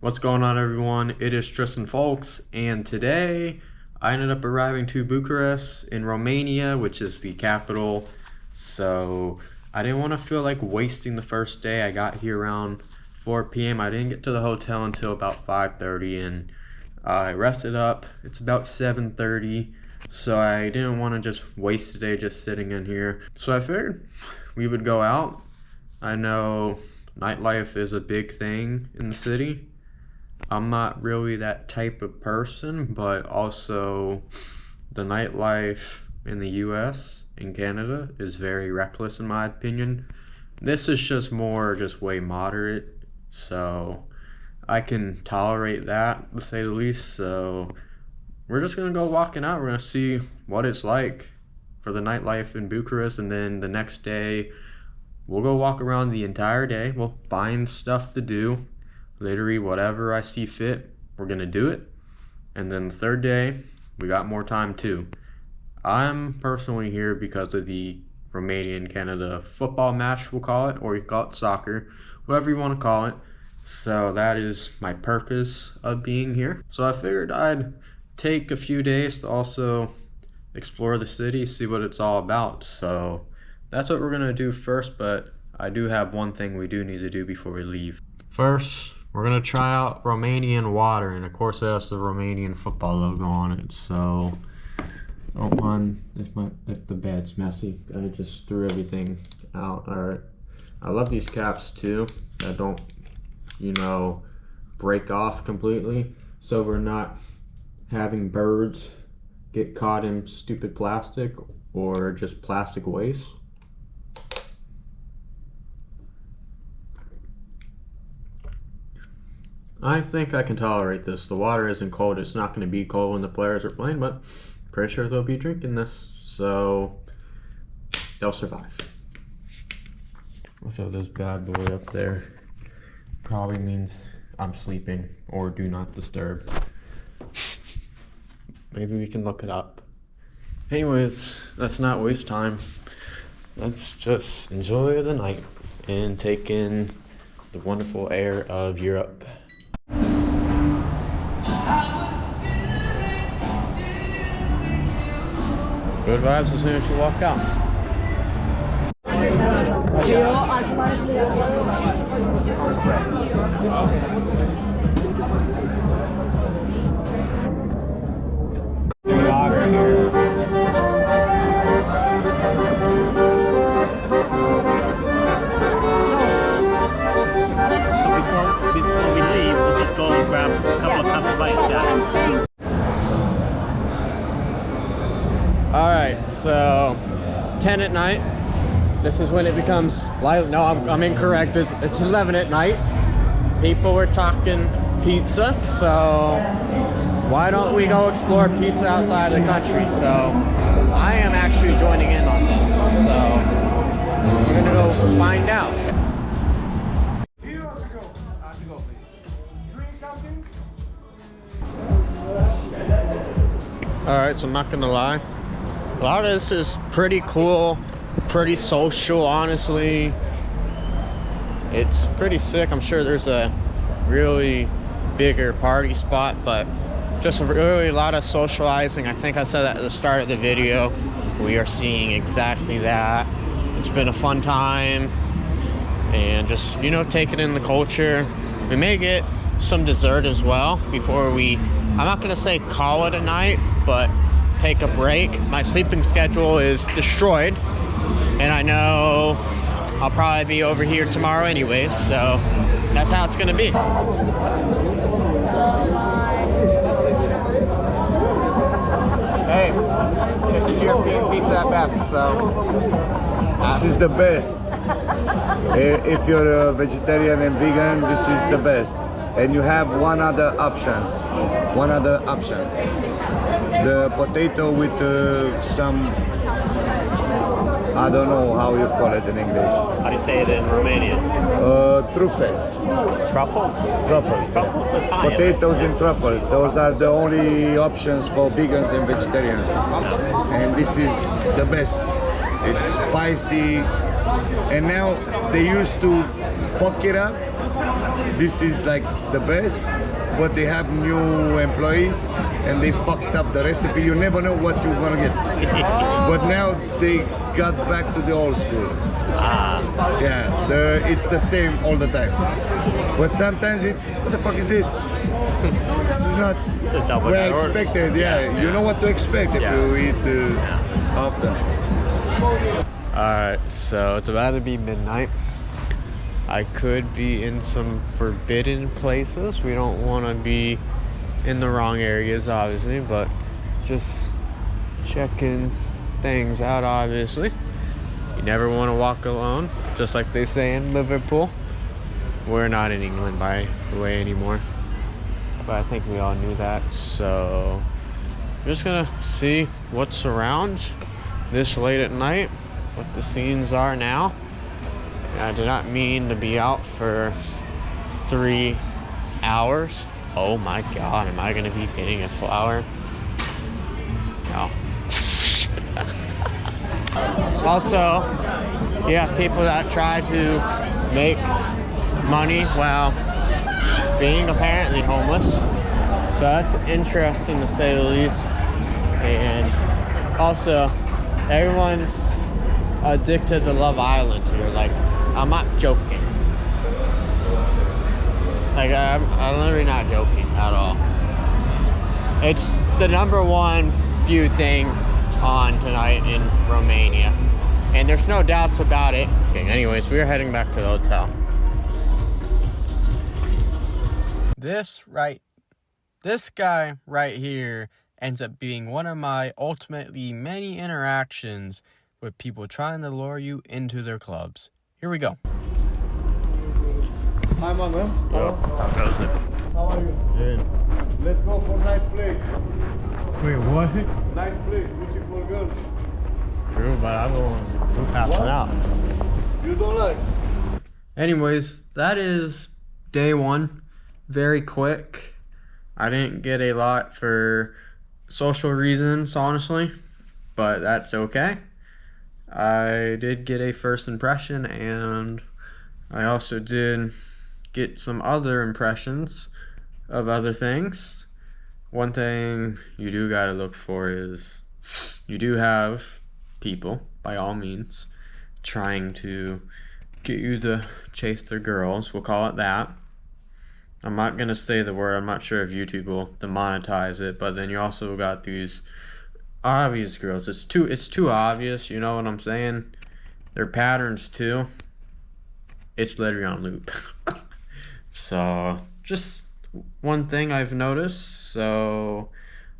What's going on, everyone? It is Tristan Folks, and today I ended up arriving to Bucharest in Romania, which is the capital. So I didn't want to feel like wasting the first day. I got here around 4 p.m. I didn't get to the hotel until about 5:30, and I rested up. It's about 7:30, so I didn't want to just waste the day just sitting in here. So I figured we would go out. I know nightlife is a big thing in the city. I'm not really that type of person, but also the nightlife in the US and Canada is very reckless in my opinion. This is just way moderate, so I can tolerate that, to say the least. So we're just gonna go walking out. We're gonna see what it's like for the nightlife in Bucharest, and then the next day we'll go walk around the entire day. We'll find stuff to do. Literally whatever I see fit, we're gonna do it. And then the third day, we got more time too. I'm personally here because of the Romanian-Canada football match, we'll call it, or you call it soccer, whatever you want to call it. So that is my purpose of being here. So I figured I'd take a few days to also explore the city, see what it's all about. So that's what we're gonna do first, but I do have one thing we do need to do before we leave. First, we're gonna try out Romanian water, and of course it has the Romanian football logo on it. So don't mind if the bed's messy. I just threw everything out. Alright. I love these caps too that don't, break off completely, so we're not having birds get caught in stupid plastic or just plastic waste. I think I can tolerate this. The water isn't cold. It's not going to be cold when the players are playing, but pretty sure they'll be drinking this, so they'll survive. I'll throw this bad boy up there. Probably means I'm sleeping or do not disturb. Maybe we can look it up. Anyways, let's not waste time. Let's just enjoy the night and take in the wonderful air of Europe. Good vibes as soon as you walk out. So before we leave, we'll just go and grab a couple of cups of ice down. Alright, so it's 10 at night. This is when it becomes light. No, I'm incorrect. It's 11 at night. People were talking pizza, so why don't we go explore pizza outside of the country? So I am actually joining in on this. So we're gonna go find out. Here or to go? To go, please. Drink something? Alright, so I'm not gonna lie. A lot of this is pretty cool, pretty social, honestly. It's pretty sick. I'm sure there's a really bigger party spot, but just really a lot of socializing. I think I said that at the start of the video. We are seeing exactly that. It's been a fun time, and just, taking in the culture. We may get some dessert as well before I'm not gonna say call it a night, but take a break. My sleeping schedule is destroyed, and I know I'll probably be over here tomorrow anyways, so that's how it's gonna be. Hey, this is European pizza at best, so this is the best. If you're a vegetarian and vegan, this is the best. And you have one other option. The potato with some, I don't know how you call it in English. How do you say it in Romanian? Truffle. Truffles? Truffles. Truffles Italian. Potatoes and truffles. Those are the only options for vegans and vegetarians. And this is the best. It's spicy. And now they used to fuck it up this is like the best, but they have new employees and they fucked up the recipe. You never know what you're gonna get. But now they got back to the old school. Yeah, it's the same all the time. But sometimes what the fuck is this? This is not what I expected. Yeah, you know what to expect if you eat often. Alright, so it's about to be midnight. I could be in some forbidden places. We don't want to be in the wrong areas, obviously, but just checking things out, obviously. You never want to walk alone, just like they say in Liverpool. We're not in England, by the way, anymore. But I think we all knew that, so I'm just gonna see what's around this late at night, what the scenes are now. I did not mean to be out for 3 hours. Oh my god, am I gonna be getting a flower? No. Also, you have people that try to make money while being apparently homeless. So that's interesting to say the least. And also, everyone's addicted to Love Island here. Like, I'm not joking. Like, I'm literally not joking at all. It's the #1 viewed thing on tonight in Romania. And there's no doubts about it. Okay, anyways, we're heading back to the hotel. This guy right here ends up being one of my ultimately many interactions with people trying to lure you into their clubs. Here we go. Hi, man. Yo, how goes it? How are you? Good. Let's go for night play. Wait, what? Night play, beautiful girls. True, but I'm passing out. You don't like? Anyways, that is day 1. Very quick. I didn't get a lot for social reasons, honestly, but that's okay. I did get a first impression, and I also did get some other impressions of other things. One thing you do gotta look for is you do have people, by all means, trying to get you to chase their girls. We'll call it that. I'm not gonna say the word. I'm not sure if YouTube will demonetize it, but then you also got these obvious girls. It's too obvious, you know what I'm saying? Their patterns too. It's literally on loop. So just one thing I've noticed, so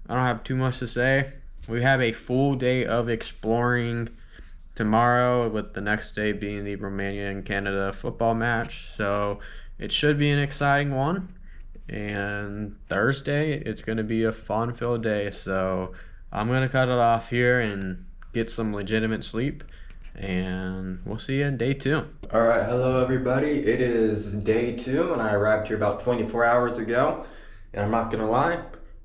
I don't have too much to say. We have a full day of exploring tomorrow, with the next day being the Romania and Canada football match, so it should be an exciting one. And Thursday, it's going to be a fun-filled day, so I'm going to cut it off here and get some legitimate sleep, and we'll see you in day 2. All right, hello everybody. It is day 2, and I arrived here about 24 hours ago, and I'm not going to lie,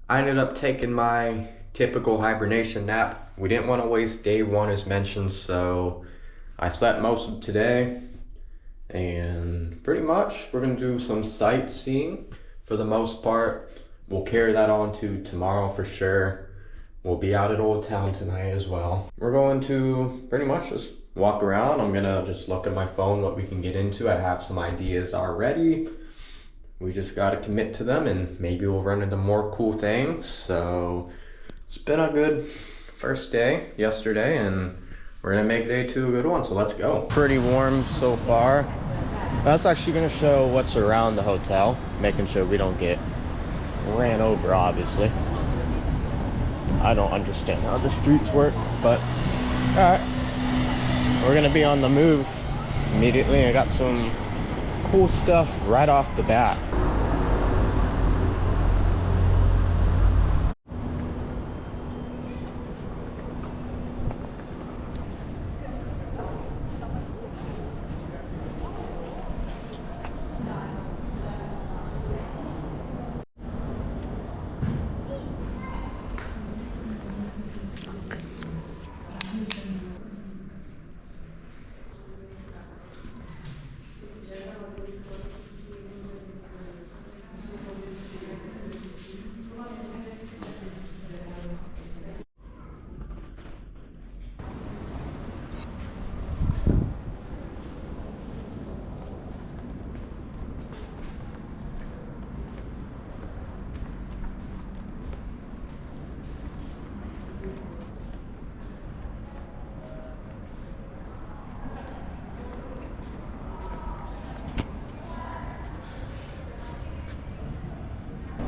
I ended up taking my typical hibernation nap. We didn't want to waste day 1 as mentioned, so I slept most of today, and pretty much we're going to do some sightseeing for the most part. We'll carry that on to tomorrow for sure. We'll be out at Old Town tonight as well. We're going to pretty much just walk around. I'm gonna just look at my phone what we can get into. I have some ideas already. We just gotta commit to them, and maybe we'll run into more cool things. So it's been a good first day yesterday, and we're gonna make day 2 a good one, so let's go. Pretty warm so far. That's actually gonna show what's around the hotel, making sure we don't get ran over, obviously. I don't understand how the streets work, but alright. We're gonna be on the move immediately. I got some cool stuff right off the bat.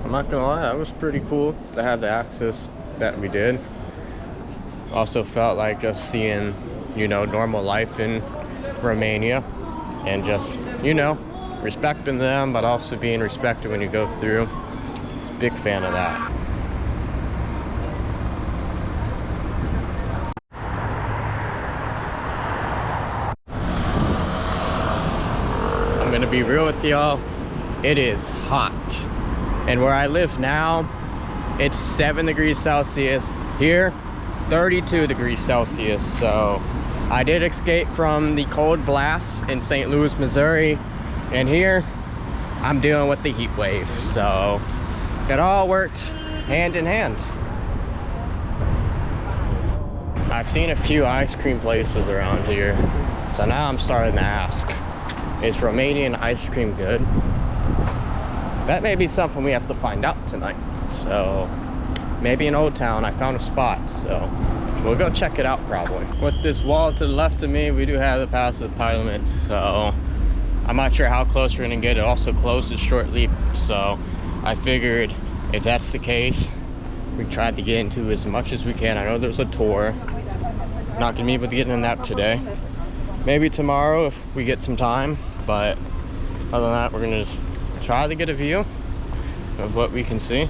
I'm not gonna lie, that was pretty cool to have the access that we did. Also felt like just seeing, you know, normal life in Romania and just, you know, respecting them, but also being respected when you go through. I was a big fan of that. I'm gonna be real with y'all, it is hot. And where I live now, it's 7 degrees Celsius. Here, 32 degrees Celsius. So I did escape from the cold blast in St. Louis, Missouri. And here, I'm dealing with the heat wave. So it all worked hand in hand. I've seen a few ice cream places around here. So now I'm starting to ask, is Romanian ice cream good? That may be something we have to find out tonight. So maybe in Old Town, I found a spot. So we'll go check it out probably. With this wall to the left of me, we do have the Pass of Parliament. So I'm not sure how close we're gonna get. It also closes shortly. So I figured if that's the case, we tried to get into as much as we can. I know there's a tour. Not gonna be able to get in that today. Maybe tomorrow if we get some time. But other than that, we're gonna just try to get a view of what we can see.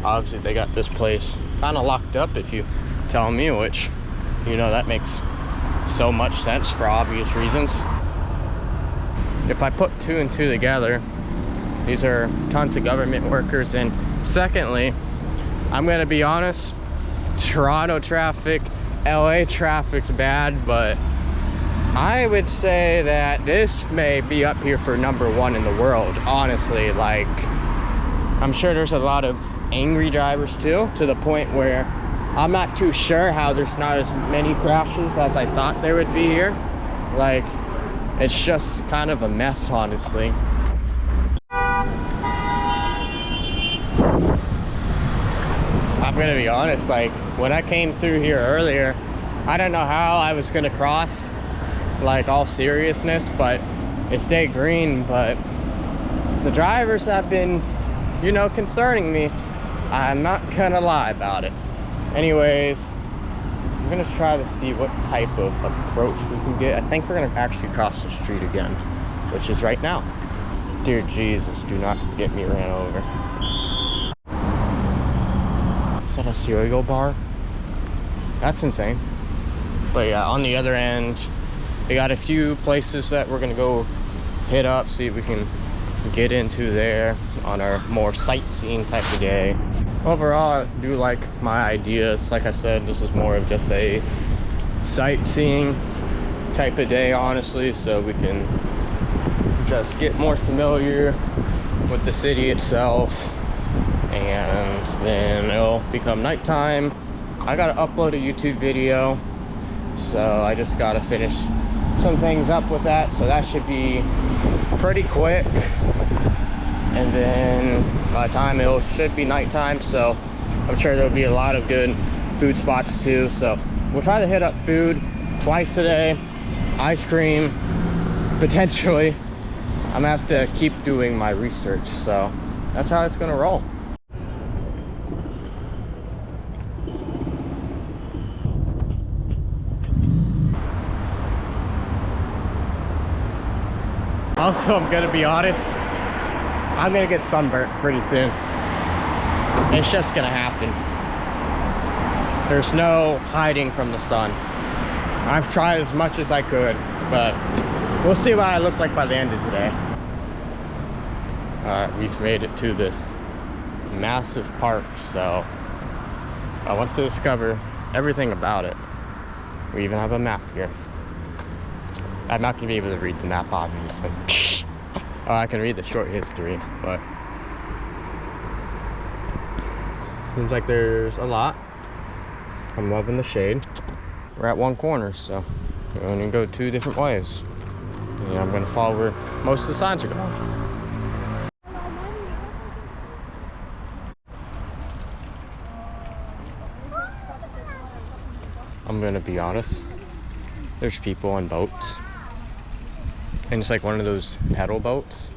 Obviously they got this place kind of locked up, if you tell me, which, you know, that makes so much sense for obvious reasons. If I put 2 and 2 together, these are tons of government workers. And secondly, I'm gonna be honest, Toronto traffic, LA traffic's bad, but I would say that this may be up here for #1 in the world, honestly. Like, I'm sure there's a lot of angry drivers too, to the point where I'm not too sure how there's not as many crashes as I thought there would be here. Like, it's just kind of a mess, honestly. I'm gonna be honest, like, when I came through here earlier, I don't know how I was gonna cross, like, all seriousness, but it stayed green. But the drivers have been, you know, concerning me. I'm not gonna lie about it. Anyways, I'm gonna try to see what type of approach we can get. I think we're gonna actually cross the street again, which is right now. Dear Jesus, do not get me ran over. Is that a cereal bar? That's insane. But yeah, on the other end, we got a few places that we're gonna go hit up, see if we can get into there on our more sightseeing type of day. Overall, I do like my ideas. Like I said, this is more of just a sightseeing type of day, honestly, so we can just get more familiar with the city itself, and then it'll become nighttime. I gotta upload a YouTube video, so I just gotta finish some things up with that, so that should be pretty quick. And then by the time it should be nighttime, so I'm sure there'll be a lot of good food spots too. So we'll try to hit up food twice today, ice cream potentially. I'm gonna have to keep doing my research, so that's how it's gonna roll. Also, I'm gonna be honest, I'm gonna get sunburnt pretty soon. It's just gonna happen. There's no hiding from the sun. I've tried as much as I could, but we'll see what I look like by the end of today. Alright, we've made it to this massive park, so I want to discover everything about it. We even have a map here. I'm not gonna be able to read the map, obviously. Oh, I can read the short history, but seems like there's a lot. I'm loving the shade. We're at one corner, so we're gonna go 2 different ways. And I'm gonna follow where most of the signs are going. I'm gonna be honest, there's people on boats. And it's like one of those pedal boats.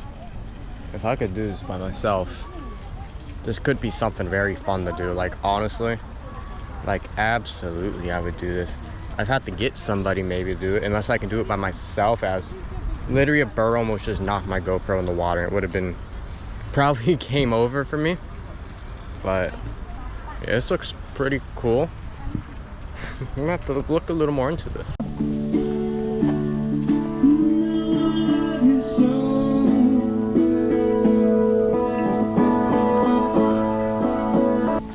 If I could do this by myself, this could be something very fun to do. Like, honestly, like, absolutely I would do this. I'd have to get somebody maybe to do it, unless I can do it by myself, as literally a bird almost just knocked my GoPro in the water. It would have been probably game over for me. But yeah, this looks pretty cool. I'm gonna have to look a little more into this.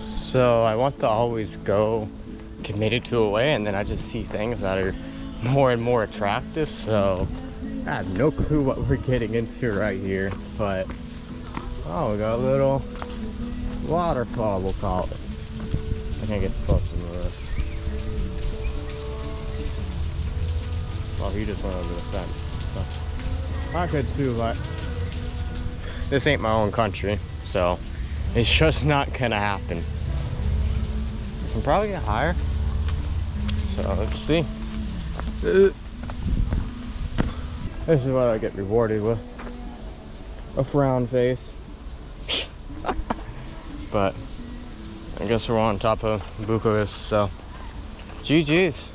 So I want to always go committed to a way, and then I just see things that are more and more attractive. So I have no clue what we're getting into right here, but oh, we got a little waterfall, we'll call it. I can't get close to this. Oh, he just went over the fence. So, not good too, but this ain't my own country, so it's just not gonna happen. I can probably get higher. So let's see. This is what I get rewarded with. A frown face. But I guess we're on top of Bucharest, so GG's.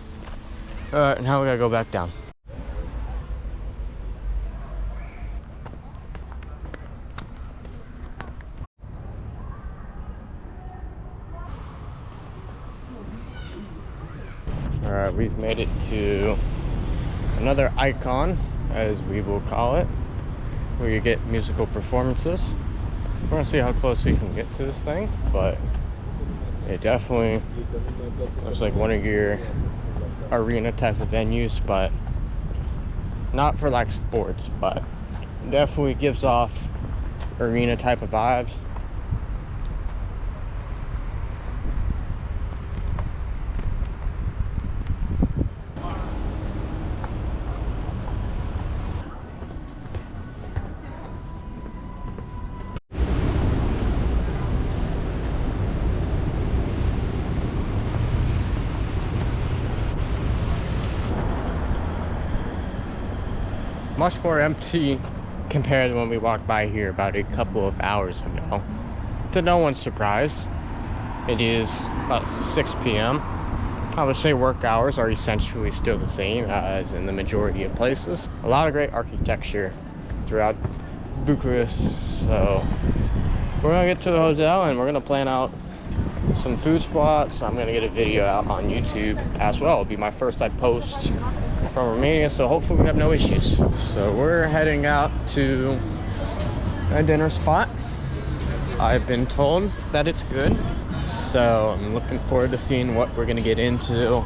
Alright, now we gotta go back down. Alright, we've made it to another icon, as we will call it, where you get musical performances. We're gonna see how close we can get to this thing, but it definitely looks like one of your arena type of venues, but not for like sports, but definitely gives off arena type of vibes. Much more empty compared to when we walked by here about a couple of hours ago. To no one's surprise, it is about 6 p.m. I would say work hours are essentially still the same as in the majority of places. A lot of great architecture throughout Bucharest. So we're gonna get to the hotel and we're gonna plan out some food spots. I'm gonna get a video out on YouTube as well. It'll be my first I post from Romania, so hopefully we have no issues. So we're heading out to a dinner spot. I've been told that it's good, so I'm looking forward to seeing what we're gonna get into.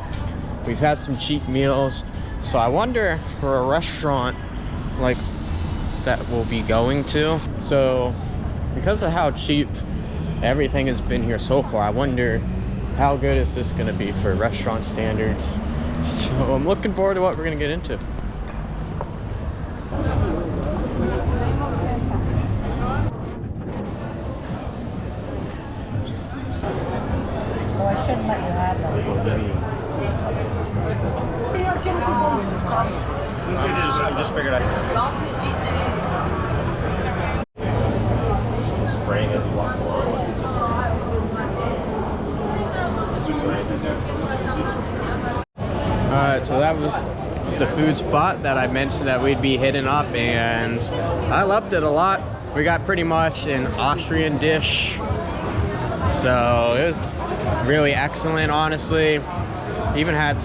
We've had some cheap meals, so I wonder for a restaurant like that we'll be going to. So because of how cheap everything has been here so far, I wonder how good is this gonna be for restaurant standards. So I'm looking forward to what we're gonna get into. Oh, I shouldn't let you have them. I just figured spraying as he walks along. Alright, so that was the food spot that I mentioned that we'd be hitting up, and I loved it a lot. We got pretty much an Austrian dish, so it was really excellent, honestly. Even had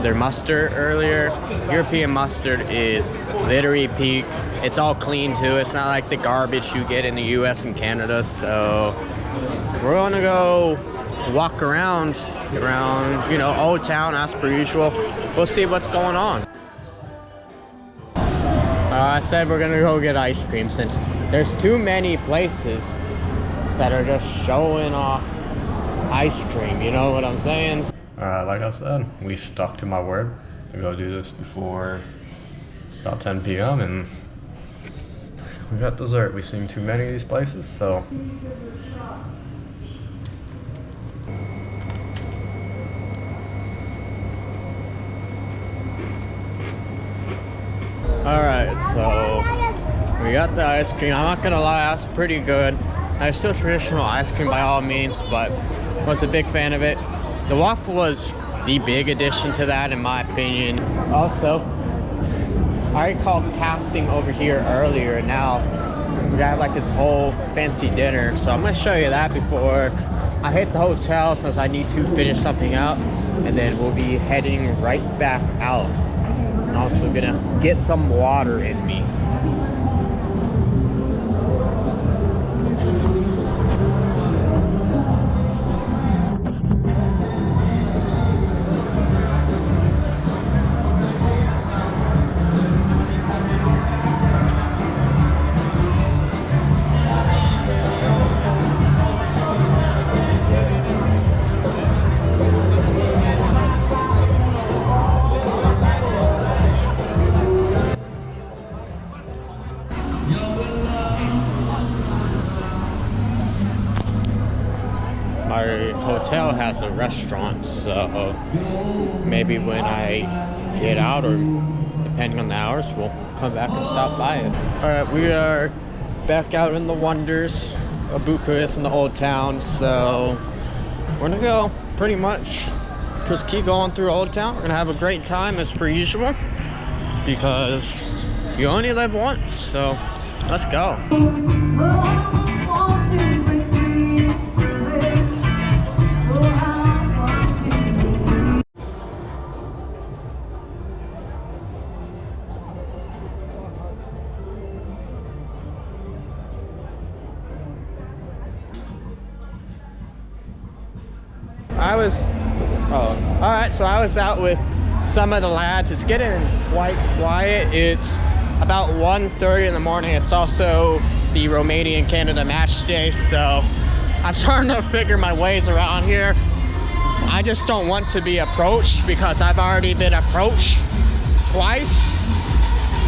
their mustard earlier. European mustard is literally peak. It's all clean too. It's not like the garbage you get in the US and Canada. So we're gonna go walk around, you know, Old Town as per usual. We'll see what's going on. I said we're gonna go get ice cream since there's too many places that are just showing off ice cream, you know what I'm saying? Like I said, we stuck to my word to go do this before about 10 p.m. and we got dessert. We've seen too many of these places, so. Alright, so we got the ice cream. I'm not gonna lie, that's pretty good. Still traditional ice cream by all means, but was a big fan of it. The waffle was the big addition to that, in my opinion. Also, I recall passing over here earlier, and now we got like this whole fancy dinner. So I'm gonna show you that before I hit the hotel, since I need to finish something out, and then we'll be heading right back out. I'm also gonna get some water in me. Our hotel has a restaurant, so maybe when I get out, or depending on the hours, we'll come back and stop by it. All right, we are back out in the wonders of Bucharest in the old town, so we're gonna go pretty much just keep going through Old Town. We're gonna have a great time as per usual, because you only live once, so let's go. Alright, so I was out with some of the lads. It's getting quite quiet. It's about 1:30 in the morning. It's also the Romania-Canada match day, so I'm starting to figure my ways around here. I just don't want to be approached, because I've already been approached twice,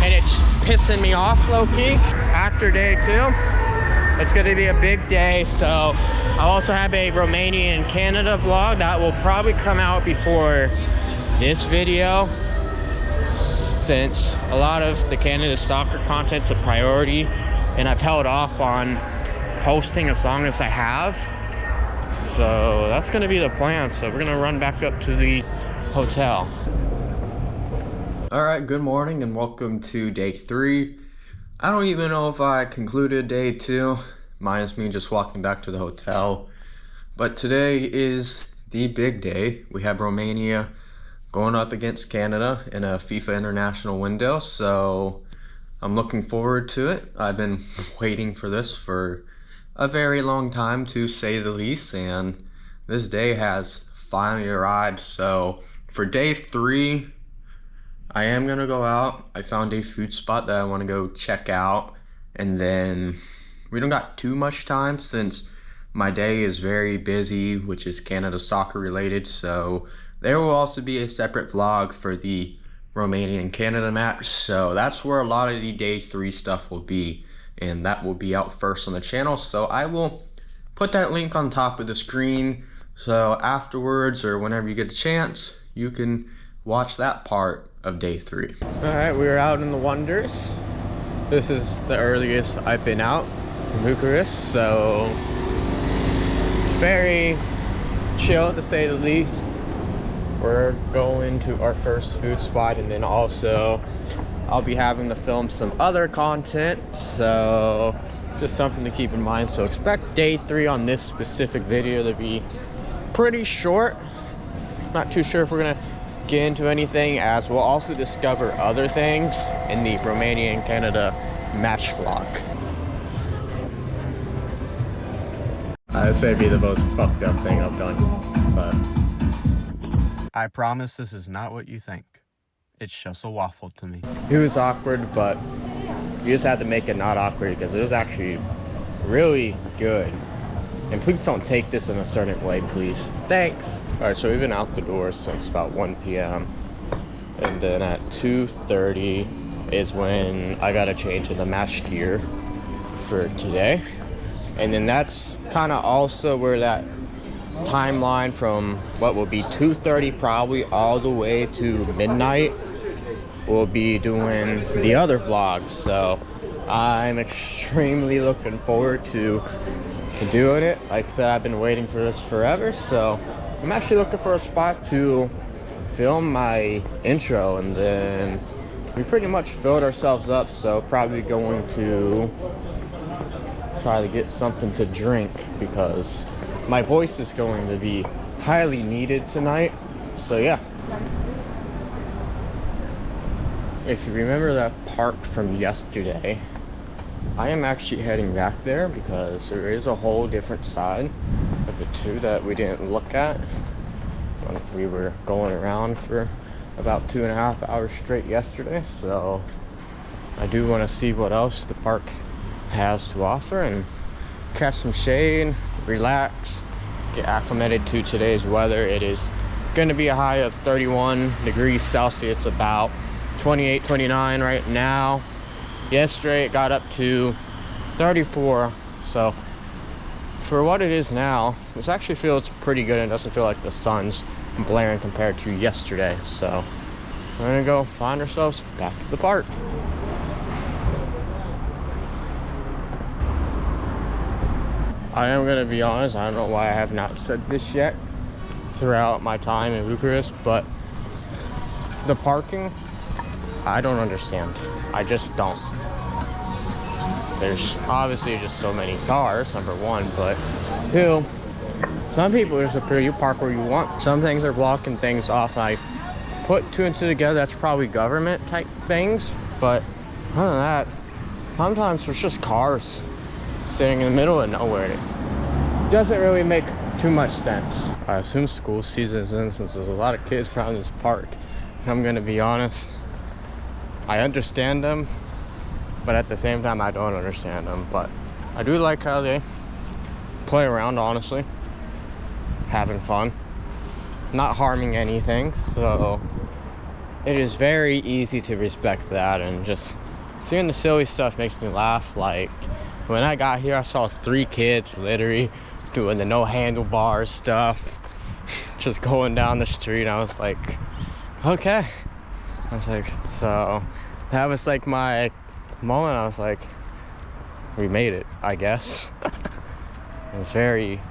and it's pissing me off low-key. After day 2, it's gonna be a big day, so I'll also have a Romania and Canada vlog that will probably come out before this video, since a lot of the Canada soccer content's a priority, and I've held off on posting as long as I have. So that's gonna be the plan. So we're gonna run back up to the hotel. All right, good morning and welcome to day 3. I don't even know if I concluded day 2, minus me just walking back to the hotel. But today is the big day. We have Romania going up against Canada in a FIFA international window, so I'm looking forward to it. I've been waiting for this for a very long time, to say the least, and this day has finally arrived. So for day 3, I am gonna go out. I found a food spot that I want to go check out, and then we don't got too much time since my day is very busy, which is Canada soccer related. So there will also be a separate vlog for the Romania and Canada match. So that's where a lot of the day 3 stuff will be, and that will be out first on the channel. So I will put that link on top of the screen, so afterwards or whenever you get a chance, you can watch that part of day 3. All right, we're out in the wonders. This is the earliest I've been out in Bucharest, so it's very chill, to say the least. We're going to our first food spot, and then also I'll be having to film some other content, so just something to keep in mind. So expect day 3 on this specific video to be pretty short. Not too sure if we're gonna get into anything, as we'll also discover other things in the Romania and Canada match vlog. This may be the most fucked up thing I've done, but I promise this is not what you think. It's just a waffle to me. it was awkward, but you just had to make it not awkward, because it was actually really good. And please don't take this in a certain way, please. Thanks. All right, so we've been out the door since about 1 p.m. And then at 2:30 is when I got to change into match gear for today. And then that's kind of also where that timeline from what will be 2:30 probably all the way to midnight, we'll be doing the other vlogs. So I'm extremely looking forward to doing it. Like I said, I've been waiting for this forever, so I'm actually looking for a spot to film my intro, and then we pretty much filled ourselves up, so probably going to try to get something to drink because my voice is going to be highly needed tonight. So yeah. If you remember that park from yesterday, I am actually heading back there because there is a whole different side of it too that we didn't look at when we were going around for about 2.5 hours straight yesterday. So I do want to see what else the park has to offer and catch some shade, relax, get acclimated to today's weather. It is going to be a high of 31 degrees Celsius, about 28, 29 right now. Yesterday it got up to 34, so for what it is now, this actually feels pretty good. It doesn't feel like the sun's blaring compared to yesterday. So we're gonna go find ourselves back at the park. I am gonna be honest, I don't know why I have not said this yet throughout my time in Bucharest, but the parking, I don't understand. I just don't. There's obviously just so many cars, number one, but two, some people just appear you park where you want. Some things are blocking things off. I put two and two together, that's probably government type things, but other than that, sometimes there's just cars sitting in the middle of nowhere. It doesn't really make too much sense. I assume school season is in since there's a lot of kids around this park. I'm gonna be honest, I understand them, but at the same time I don't understand them. But I do like how they play around, honestly, having fun, not harming anything. So it is very easy to respect that, and just seeing the silly stuff makes me laugh. Like when I got here, I saw 3 kids literally doing the no handlebars stuff, just going down the street. I was like, okay. I was like, so that was like my moment. I was like, we made it, I guess. It was very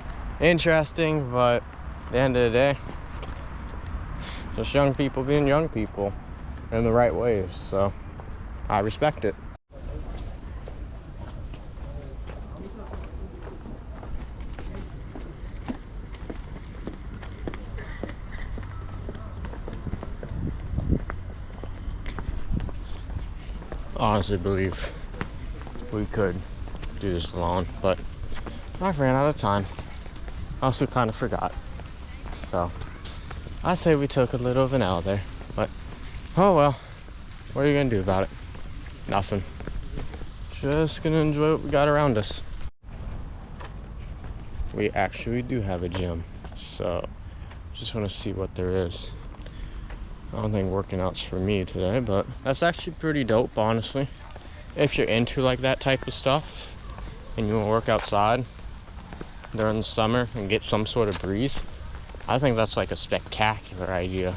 interesting, but at the end of the day, just young people being young people in the right ways. So I respect it. Honestly believe we could do this alone, but I ran out of time. I also kind of forgot, so I say we took a little of an L there, but oh well, what are you gonna do about it? Nothing. Just gonna enjoy what we got around us. We actually do have a gym, so just want to see what there is. I don't think working out's for me today, but that's actually pretty dope, honestly. If you're into like that type of stuff and you want to work outside during the summer and get some sort of breeze, I think that's like a spectacular idea.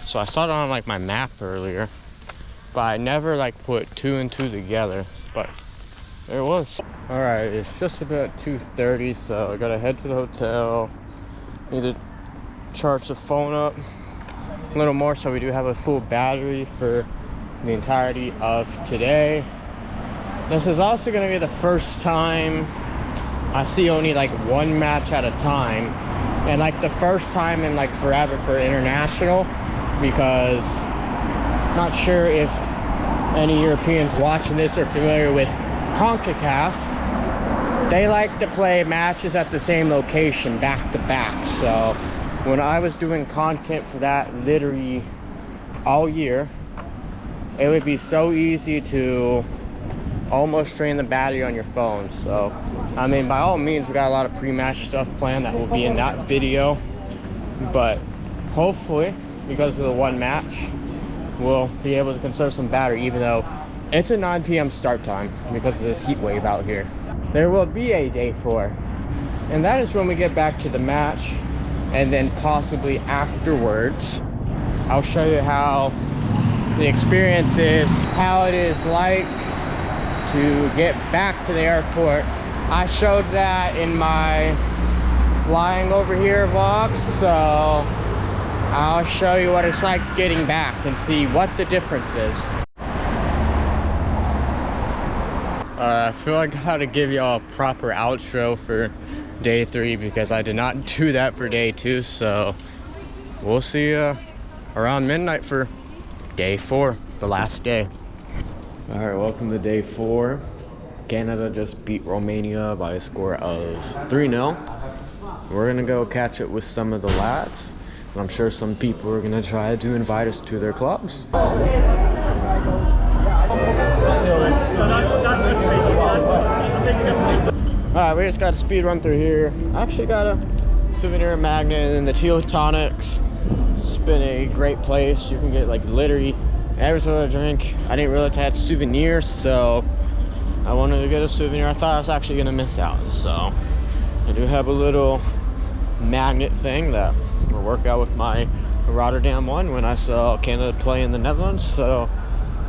So I saw it on like my map earlier, but I never like put 2 and 2 together, but there it was. All right, it's just about 2:30, so I gotta head to the hotel. Need to charge the phone up a little more so we do have a full battery for the entirety of today. This is also going to be the first time I see only like 1 match at a time, and like the first time in like forever for international, because not sure if any Europeans watching this are familiar with CONCACAF. They like to play matches at the same location back to back. So when I was doing content for that literally all year, it would be so easy to almost drain the battery on your phone. So I mean, by all means, we got a lot of pre-match stuff planned that will be in that video, but hopefully because of the 1 match we'll be able to conserve some battery, even though it's a 9 p.m. start time because of this heat wave out here. There will be a day 4, and that is when we get back to the match. And then possibly afterwards, I'll show you how the experience is, how it is like to get back to the airport I showed that in my flying over here vlog, so I'll show you what it's like getting back and see what the difference is. I feel like I gotta give y'all a proper outro for day 3 because I did not do that for day 2, so we'll see you around midnight for day 4, the last day. All right, welcome to day 4. Canada just beat Romania by a score of 3-0. We're gonna go catch it with some of the lads. And I'm sure some people are gonna try to invite us to their clubs. Alright, we just got a speed run through here. I actually got a souvenir magnet and the Teutonics. It's been a great place. You can get like literally every sort of drink. I didn't realize I had souvenirs, so I wanted to get a souvenir. I thought I was actually gonna miss out, so I do have a little magnet thing that will work out with my Rotterdam one when I saw Canada play in the Netherlands. So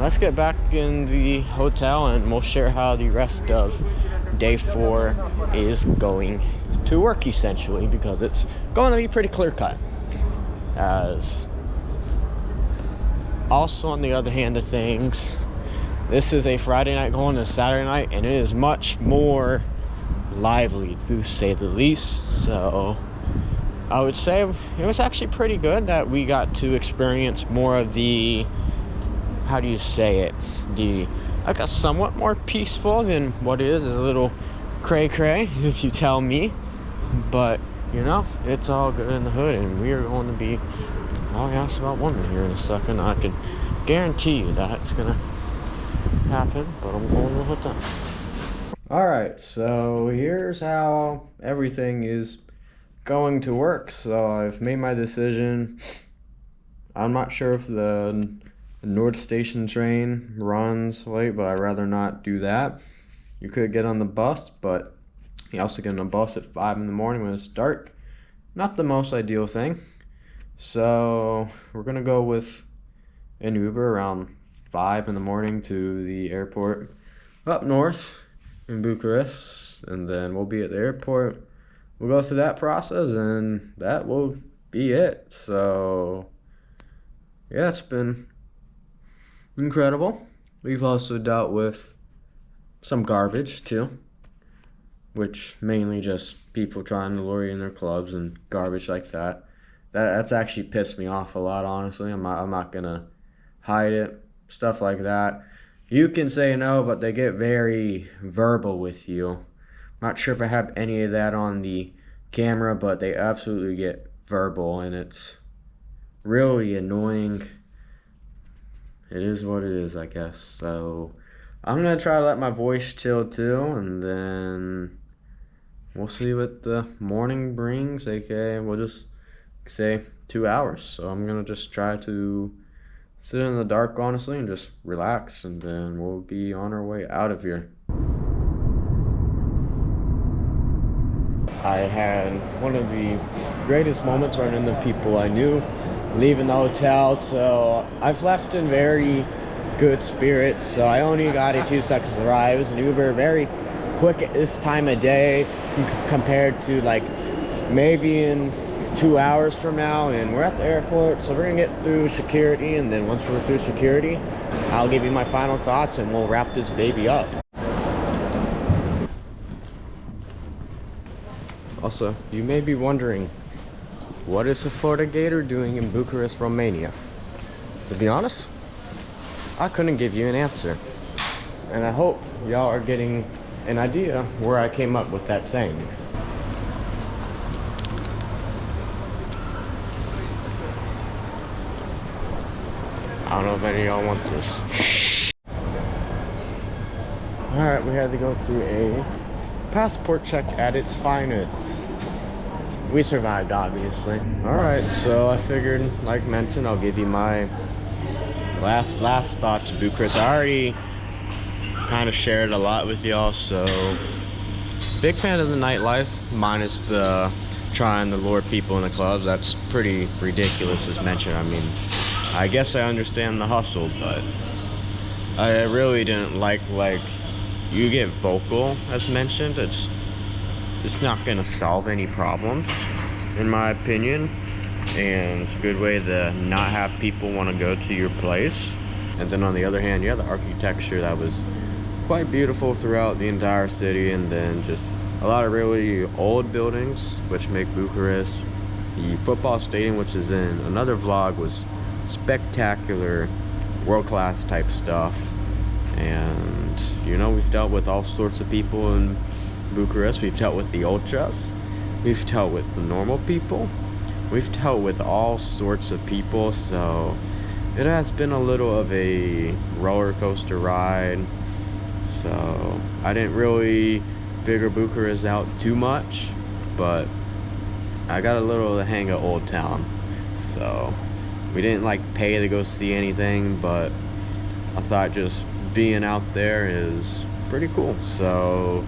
let's get back in the hotel and we'll share how the rest of day 4 is going to work, essentially, because it's going to be pretty clear-cut. As also, on the other hand of things, this is a Friday night going to Saturday night, and it is much more lively, to say the least. So I would say it was actually pretty good that we got to experience more of the, how do you say it, the, like, a somewhat more peaceful than what is a little cray-cray, if you tell me. But you know, it's all good in the hood, and we are going to be, I'll ask about women here in a second. I can guarantee you that's gonna happen, but I'm going to the hotel. Alright, so here's how everything is going to work. So I've made my decision. I'm not sure if the North Station train runs late, but I'd rather not do that. You could get on the bus, but you also get on a bus at 5 in the morning when it's dark. Not the most ideal thing. So we're gonna go with an Uber around 5 in the morning to the airport up north in Bucharest, and then we'll be at the airport. We'll go through that process, and that will be it. So yeah, it's been incredible. We've also dealt with some garbage too, which mainly just people trying to lure you in their clubs and garbage like that. That's actually pissed me off a lot, honestly. I'm not gonna hide it. Stuff like that. You can say no, but they get very verbal with you. Not sure if I have any of that on the camera, but they absolutely get verbal, and it's really annoying. It is what it is, I guess. So I'm gonna try to let my voice chill too, and then we'll see what the morning brings. AKA, we'll just say 2 hours. So I'm gonna just try to sit in the dark, honestly, and just relax, and then we'll be on our way out of here. I had one of the greatest moments running into people I knew leaving the hotel, so I've left in very good spirits. So I only got a few seconds to ride. It was an Uber, very quick at this time of day compared to like maybe in 2 hours from now, and we're at the airport, so we're gonna get through security, and then once we're through security, I'll give you my final thoughts and we'll wrap this baby up. Also, you may be wondering, what is the Florida Gator doing in Bucharest, Romania? To be honest, I couldn't give you an answer, and I hope y'all are getting an idea where I came up with that saying. I don't know if any of y'all want this. Alright, we had to go through a passport check at its finest. We survived, obviously. Alright, so I figured, like mentioned, I'll give you my last thoughts of Bucharest. I already kind of shared a lot with y'all, so big fan of the nightlife, minus the trying to lure people in the clubs. That's pretty ridiculous, as mentioned. I mean, I guess I understand the hustle, but I really didn't like you get vocal, as mentioned, it's not gonna solve any problems, in my opinion. And it's a good way to not have people want to go to your place. And then on the other hand, yeah, the architecture that was quite beautiful throughout the entire city, and then just a lot of really old buildings which make Bucharest. The football stadium, which is in another vlog, was spectacular, world-class type stuff. And you know, we've dealt with all sorts of people in Bucharest. We've dealt with the ultras, we've dealt with the normal people, we've dealt with all sorts of people. So it has been a little of a roller coaster ride. So I didn't really figure Bucharest out too much, but I got a little of the hang of Old Town. So we didn't like pay to go see anything, but I thought just being out there is pretty cool. So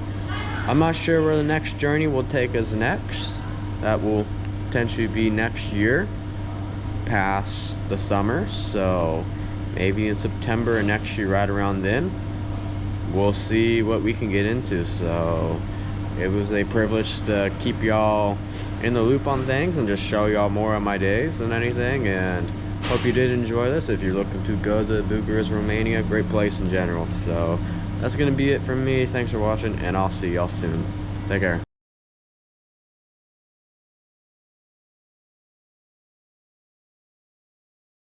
I'm not sure where the next journey will take us next. That will potentially be next year, past the summer. So maybe in September next year, right around then, we'll see what we can get into. So it was a privilege to keep y'all in the loop on things and just show y'all more of my days than anything. And hope you did enjoy this. If you're looking to go to Bucharest, Romania, great place in general. So that's gonna be it from me. Thanks for watching, and I'll see y'all soon. Take care.